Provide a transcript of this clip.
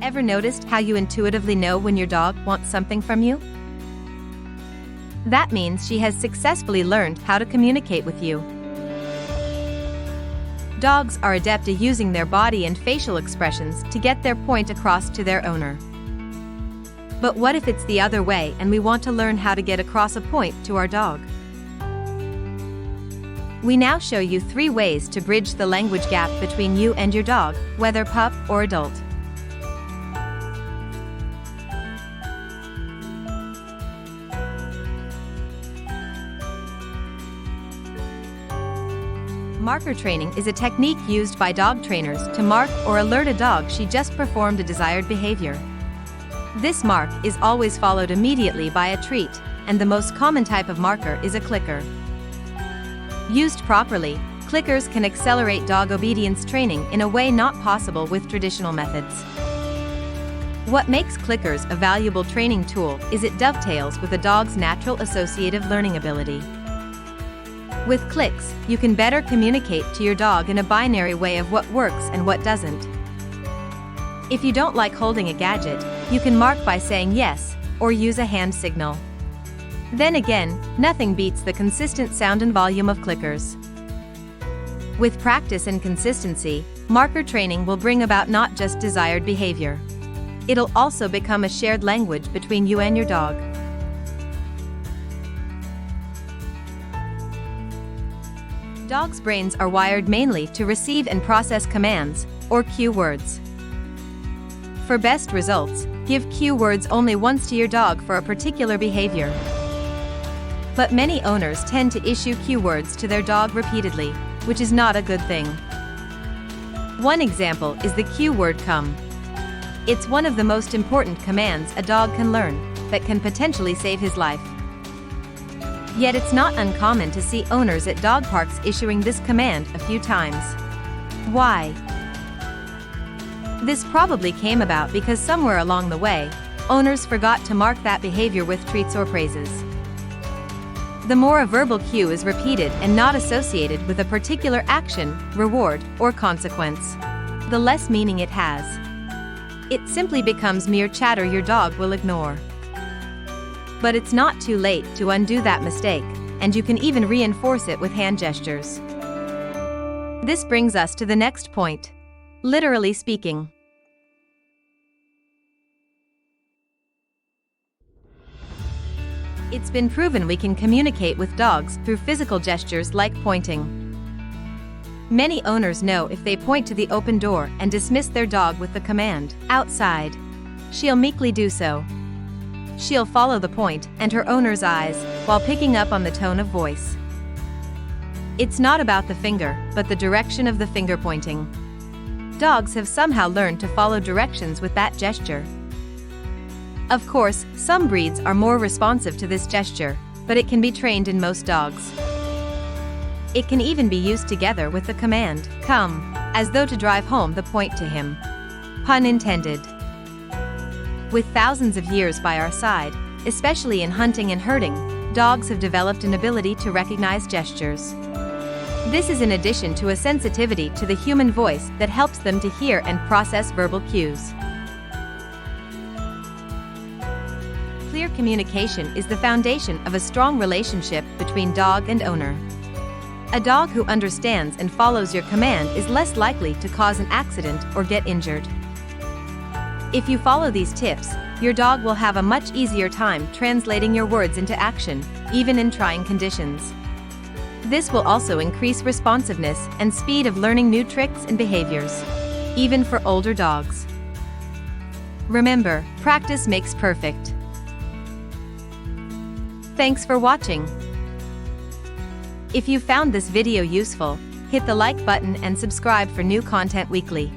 Ever noticed how you intuitively know when your dog wants something from you? That means she has successfully learned how to communicate with you. Dogs are adept at using their body and facial expressions to get their point across to their owner. But what if it's the other way and we want to learn how to get across a point to our dog? We now show you 3 ways to bridge the language gap between you and your dog, whether pup or adult. Marker training is a technique used by dog trainers to mark or alert a dog she just performed a desired behavior. This mark is always followed immediately by a treat, and the most common type of marker is a clicker. Used properly, clickers can accelerate dog obedience training in a way not possible with traditional methods. What makes clickers a valuable training tool is it dovetails with a dog's natural associative learning ability. With clicks, you can better communicate to your dog in a binary way of what works and what doesn't. If you don't like holding a gadget, you can mark by saying yes, or use a hand signal. Then again, nothing beats the consistent sound and volume of clickers. With practice and consistency, marker training will bring about not just desired behavior. It'll also become a shared language between you and your dog. Dogs' brains are wired mainly to receive and process commands, or cue words. For best results, give cue words only once to your dog for a particular behavior. But many owners tend to issue cue words to their dog repeatedly, which is not a good thing. One example is the cue word come. It's one of the most important commands a dog can learn, that can potentially save his life. Yet it's not uncommon to see owners at dog parks issuing this command a few times. Why? This probably came about because somewhere along the way, owners forgot to mark that behavior with treats or praises. The more a verbal cue is repeated and not associated with a particular action, reward, or consequence, the less meaning it has. It simply becomes mere chatter your dog will ignore. But it's not too late to undo that mistake, and you can even reinforce it with hand gestures. This brings us to the next point. Literally speaking. It's been proven we can communicate with dogs through physical gestures like pointing. Many owners know if they point to the open door and dismiss their dog with the command, outside, she'll meekly do so. She'll follow the point and her owner's eyes, while picking up on the tone of voice. It's not about the finger, but the direction of the finger pointing. Dogs have somehow learned to follow directions with that gesture. Of course, some breeds are more responsive to this gesture, but it can be trained in most dogs. It can even be used together with the command, come, as though to drive home the point to him. Pun intended. With thousands of years by our side, especially in hunting and herding, dogs have developed an ability to recognize gestures. This is in addition to a sensitivity to the human voice that helps them to hear and process verbal cues. Clear communication is the foundation of a strong relationship between dog and owner. A dog who understands and follows your command is less likely to cause an accident or get injured. If you follow these tips, your dog will have a much easier time translating your words into action, even in trying conditions. This will also increase responsiveness and speed of learning new tricks and behaviors, even for older dogs. Remember, practice makes perfect. Thanks for watching. If you found this video useful, hit the like button and subscribe for new content weekly.